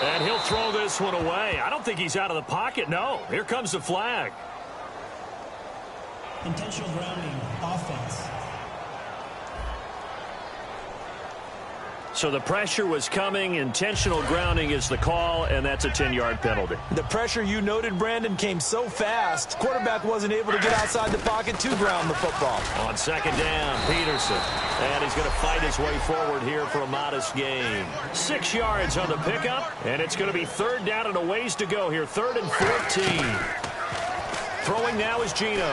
And he'll throw this one away. I don't think he's out of the pocket. No, here comes the flag. Intentional grounding, offense. So the pressure was coming. Intentional grounding is the call, and that's a 10-yard penalty. The pressure you noted, Brandon, came so fast. Quarterback wasn't able to get outside the pocket to ground the football. On second down, Peterson. And he's going to fight his way forward here for a modest gain. 6 yards on the pickup, and it's going to be third down and a ways to go here. 3rd and 14. Throwing now is Gino.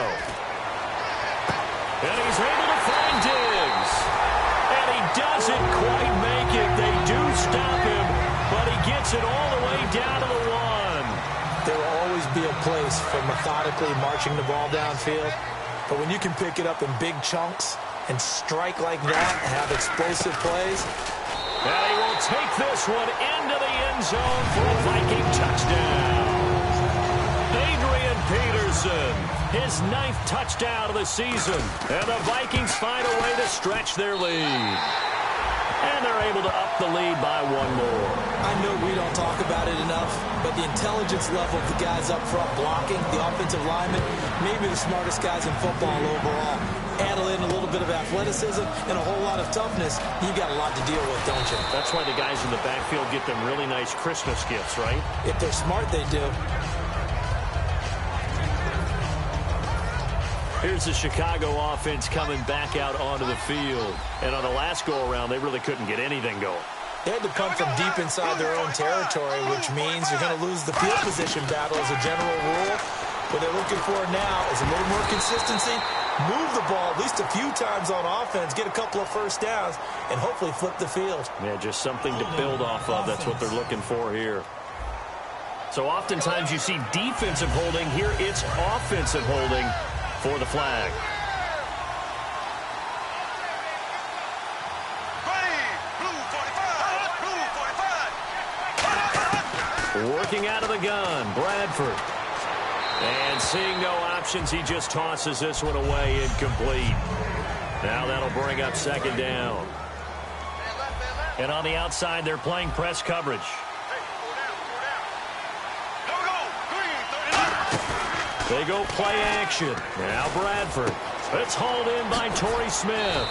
And he's able to find Diggs. And he doesn't quite make it. They do stop him, but he gets it all the way down to the 1. There will always be a place for methodically marching the ball downfield. But when you can pick it up in big chunks and strike like that and have explosive plays. And he will take this one into the end zone for a Viking touchdown. Adrian Peterson, his 9th touchdown of the season. And the Vikings find a way to stretch their lead. And they're able to up the lead by 1 more. I know we don't talk about it enough, but the intelligence level of the guys up front blocking, the offensive linemen, maybe the smartest guys in football overall. Add in a little bit of athleticism and a whole lot of toughness, you got a lot to deal with, don't you? That's why the guys in the backfield get them really nice Christmas gifts, right? If they're smart, they do. Here's the Chicago offense coming back out onto the field. And on the last go-around, they really couldn't get anything going. They had to punt from deep inside their own territory, which means you're going to lose the field position battle as a general rule. What they're looking for now is a little more consistency, move the ball at least a few times on offense, get a couple of first downs, and hopefully flip the field. Yeah, just something to build off of. That's what they're looking for here. So oftentimes you see defensive holding. Here it's offensive holding for the flag. Working out of the gun, Bradford. And seeing no options, he just tosses this one away, incomplete. Now that'll bring up second down. And on the outside, they're playing press coverage. They go play action. Now Bradford. It's hauled in by Torrey Smith.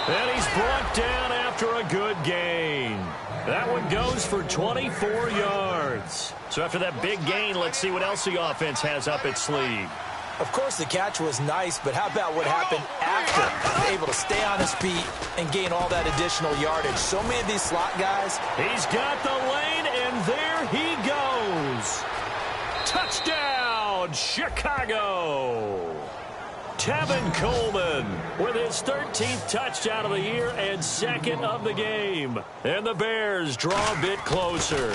And he's brought down after a good gain. That one goes for 24 yards. So after that big gain, let's see what else the offense has up its sleeve. Of course, the catch was nice, but how about what happened after? Able to stay on his feet and gain all that additional yardage. So many of these slot guys. He's got the lane, and there he goes. Touchdown, Chicago. Tevin Coleman with his 13th touchdown of the year and 2nd of the game. And the Bears draw a bit closer.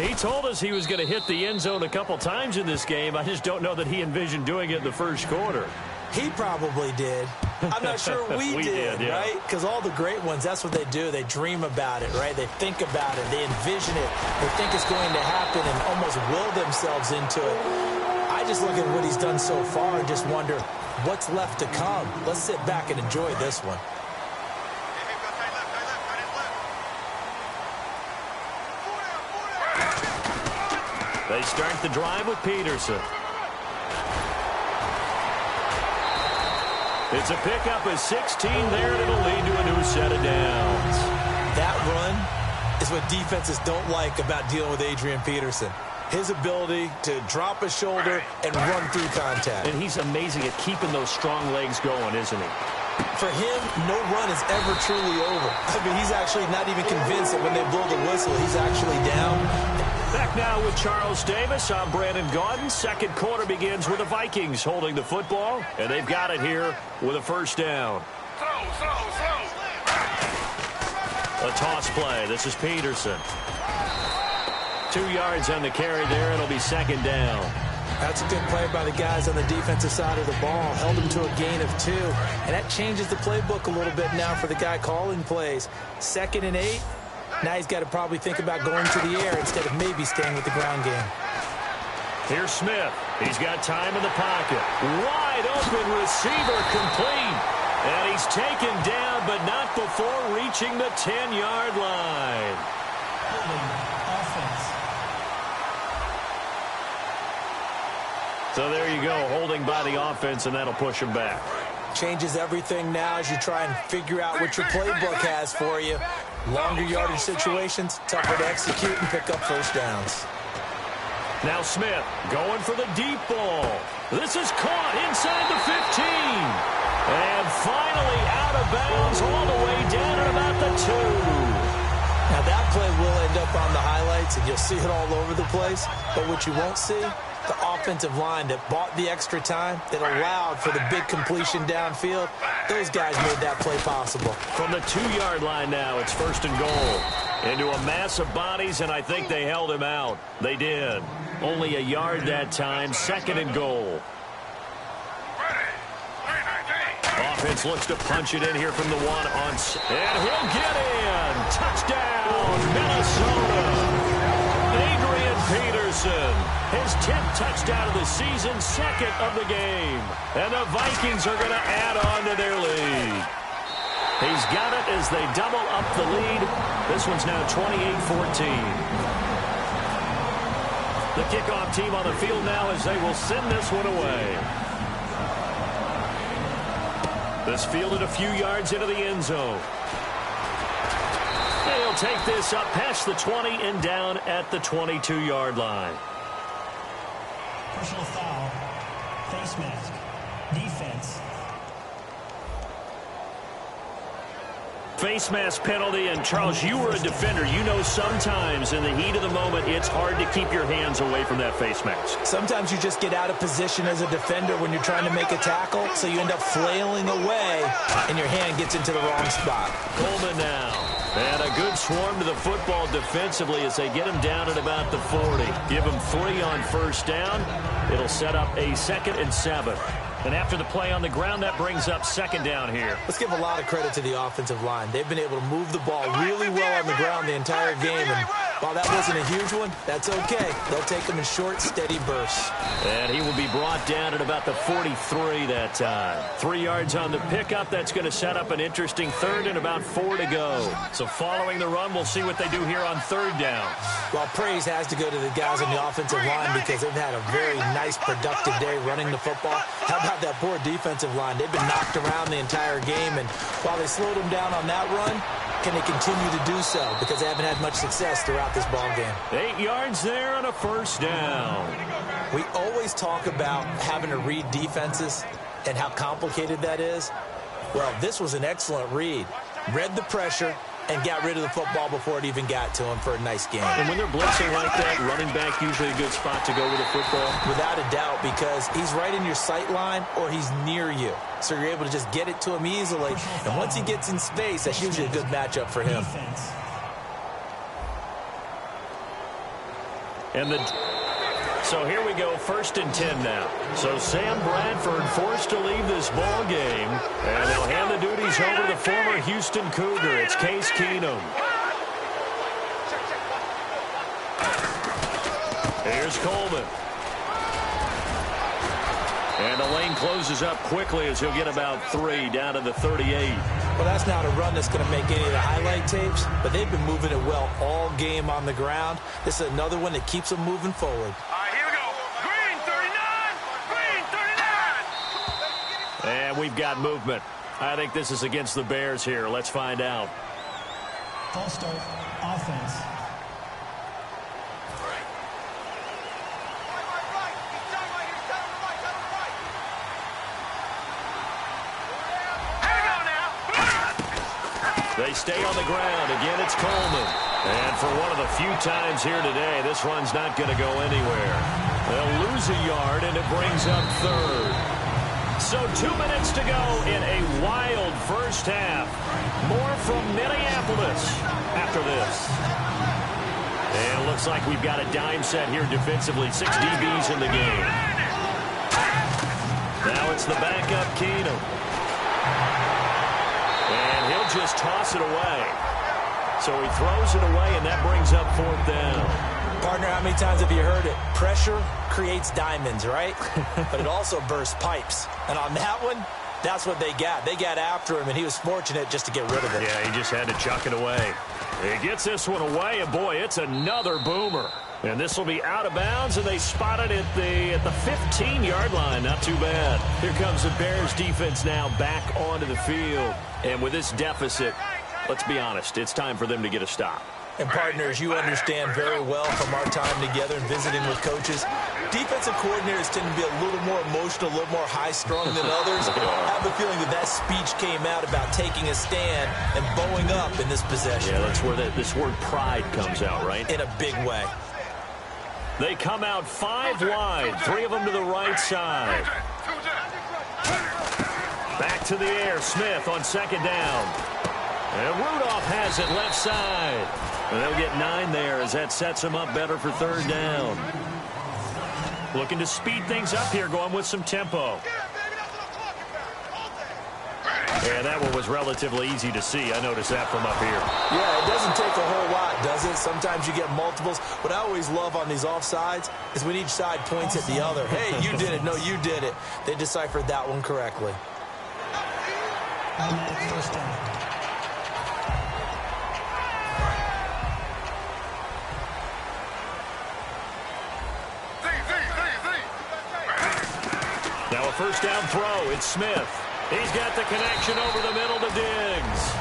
He told us he was going to hit the end zone a couple times in this game. I just don't know that he envisioned doing it in the first quarter. He probably did. I'm not sure we did, yeah. Right? Because all the great ones, that's what they do. They dream about it, right? They think about it. They envision it. They think it's going to happen and almost will themselves into it. I just look at what he's done so far and just wonder what's left to come. Let's sit back and enjoy this one. They start the drive with Peterson. It's a pickup of 16 there, and it'll lead to a new set of downs. That run is what defenses don't like about dealing with Adrian Peterson. His ability to drop his shoulder and run through contact. And he's amazing at keeping those strong legs going, isn't he? For him, no run is ever truly over. I mean, he's actually not even convinced that when they blow the whistle, he's actually down. Back now with Charles Davis. I'm Brandon Gaudin. Second quarter begins with the Vikings holding the football, and they've got it here with a first down. A toss play. This is Peterson. 2 yards on the carry there. It'll be second down. That's a good play by the guys on the defensive side of the ball. Held him to a gain of 2. And that changes the playbook a little bit now for the guy calling plays. 2nd and 8. Now he's got to probably think about going to the air instead of maybe staying with the ground game. Here's Smith. He's got time in the pocket. Wide open receiver complete. And he's taken down, but not before reaching the 10-yard line. Offense. So there you go, holding by the offense, and that'll push him back. Changes everything now as you try and figure out what your playbook has for you. Longer yardage situations, tougher to execute and pick up first downs. Now Smith going for the deep ball. This is caught inside the 15. And finally out of bounds all the way down at about the 2. Now that play will end up on the highlights, and you'll see it all over the place. But what you won't see, the offensive line that bought the extra time, that allowed for the big completion downfield, those guys made that play possible. From the 2-yard line now, it's first and goal. Into a mass of bodies, and I think they held him out. They did. Only a yard that time, second and goal. Offense looks to punch it in here from the 1 on, and he'll get in. Touchdown, Minnesota. Adrian Peterson, his 10th touchdown of the season, second of the game. And the Vikings are going to add on to their lead. He's got it as they double up the lead. This one's now 28-14. The kickoff team on the field now as they will send this one away. This fielded a few yards into the end zone. They'll take this up past the 20 and down at the 22-yard line. Personal foul. Face mask. Defense. Face mask penalty, and Charles, you were a defender. You know sometimes in the heat of the moment, it's hard to keep your hands away from that face mask. Sometimes you just get out of position as a defender when you're trying to make a tackle, so you end up flailing away, and your hand gets into the wrong spot. Coleman now. And a good swarm to the football defensively as they get him down at about the 40. Give him 3 on first down. It'll set up a 2nd and 7. And after the play on the ground, that brings up 2nd down here. Let's give a lot of credit to the offensive line. They've been able to move the ball really well on the ground the entire game. And while that wasn't a huge one, that's okay. They'll take them in short, steady bursts. And he will be brought down at about the 43 that time. 3 yards on the pickup. That's going to set up an interesting 3rd and about 4 to go. So following the run, we'll see what they do here on 3rd down. Well, praise has to go to the guys on the offensive line because they've had a very nice, productive day running the football. How about that poor defensive line? They've been knocked around the entire game, and while they slowed them down on that run, can they continue to do so? Because they haven't had much success throughout this ball game. 8 yards there and a first down. We always talk about having to read defenses and how complicated that is. Well, this was an excellent read. Read the pressure and got rid of the football before it even got to him for a nice game. And when they're blitzing like that, running back usually a good spot to go with the football? Without a doubt, because he's right in your sight line or he's near you. So you're able to just get it to him easily. And once he gets in space, that's usually a good matchup for him. So here we go, 1st and 10 now. So Sam Bradford forced to leave this ball game, and they'll hand the duties over to the former Houston Cougar. It's Case Keenum. Here's Coleman. And the lane closes up quickly as he'll get about 3 down to the 38. Well, that's not a run that's going to make any of the highlight tapes, but they've been moving it well all game on the ground. This is another one that keeps them moving forward. All right, here we go. Green 39. And we've got movement. I think this is against the Bears here. Let's find out. False start. Offense. They stay on the ground. Again, it's Coleman. And for one of the few times here today, this run's not going to go anywhere. They'll lose a yard, and it brings up 3rd. So 2 minutes to go in a wild first half. More from Minneapolis after this. And it looks like we've got a dime set here defensively. 6 DBs in the game. Now it's the backup Keenum. And he'll just toss it away. So he throws it away, and that brings up 4th down. Partner, how many times have you heard it? Pressure creates diamonds, right? But it also bursts pipes. And on that one, that's what they got. They got after him, and he was fortunate just to get rid of it. Yeah, he just had to chuck it away. He gets this one away, and boy, it's another boomer. And this will be out of bounds, and they spot it at the 15-yard line. Not too bad. Here comes the Bears defense now back onto the field. And with this deficit, let's be honest, it's time for them to get a stop. And partners, you understand very well from our time together and visiting with coaches, defensive coordinators tend to be a little more emotional, a little more high-strung than others. I have a feeling that speech came out about taking a stand and bowing up in this possession. Yeah, that's where this word pride comes out, right? In a big way. They come out 5 wide, 3 of them to the right side. Back to the air, Smith on second down. And Rudolph has it left side. And they'll get 9 there as that sets them up better for third down. Looking to speed things up here, going with some tempo. Yeah, that one was relatively easy to see. I noticed that from up here. Yeah, it doesn't take a whole lot, does it? Sometimes you get multiples. What I always love on these offsides is when each side points at the other. Hey, you did it. No, you did it. They deciphered that one correctly. First down. Now a first down throw. It's Smith. He's got the connection over the middle to Diggs.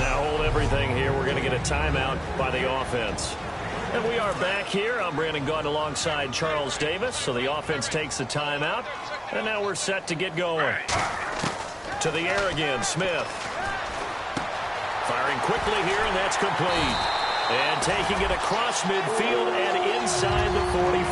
Now hold everything here. We're going to get a timeout by the offense. And we are back here. I'm Brandon Gaunt alongside Charles Davis. So the offense takes the timeout. And now we're set to get going. To the air again, Smith. Firing quickly here, and that's complete. And taking it across midfield and inside the 45.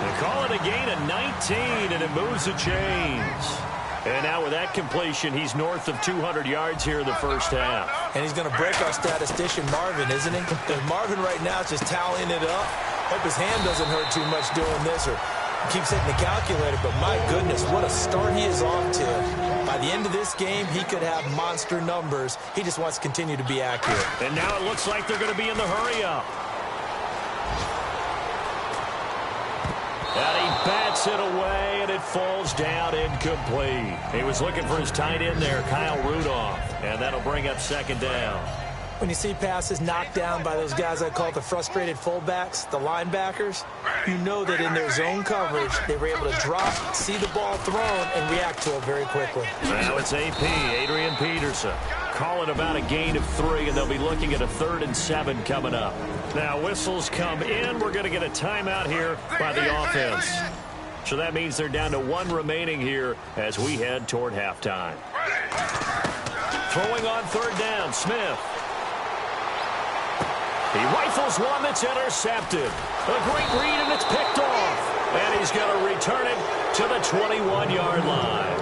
They call it a gain of 19, and it moves the chains. And now with that completion, he's north of 200 yards here in the first half. And he's going to break our statistician, Marvin, isn't he? Because Marvin right now is just tallying it up. Hope his hand doesn't hurt too much doing this or keeps hitting the calculator. But my goodness, what a start he is off to. By the end of this game, he could have monster numbers. He just wants to continue to be accurate. And now it looks like they're going to be in the hurry-up. And he bats it away, and it falls down incomplete. He was looking for his tight end there, Kyle Rudolph, and that'll bring up second down. When you see passes knocked down by those guys I call the frustrated fullbacks, the linebackers, you know that in their zone coverage, they were able to drop, see the ball thrown, and react to it very quickly. Now it's AP, Adrian Peterson. Call it about a gain of 3, and they'll be looking at a 3rd and 7 coming up. Now whistles come in. We're going to get a timeout here by the offense. So that means they're down to 1 remaining here as we head toward halftime. Throwing on 3rd down, Smith. He rifles one that's intercepted. A great read, and it's picked off. And he's going to return it to the 21-yard line.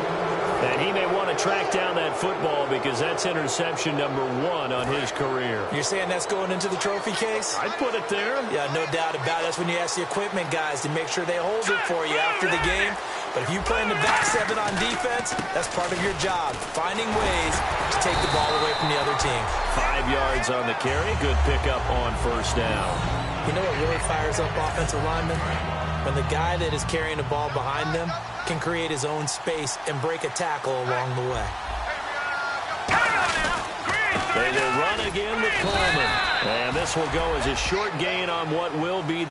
And he may want to track down that football because that's interception number 1 on his career. You're saying that's going into the trophy case? I'd put it there. Yeah, no doubt about it. That's when you ask the equipment guys to make sure they hold it for you after the game. But if you play in the back 7 on defense, that's part of your job, finding ways to take the ball away from the other team. 5 yards on the carry. Good pickup on first down. You know what really fires up offensive linemen? When the guy that is carrying the ball behind them can create his own space and break a tackle along the way. They will run again with Coleman. And this will go as a short gain on what will be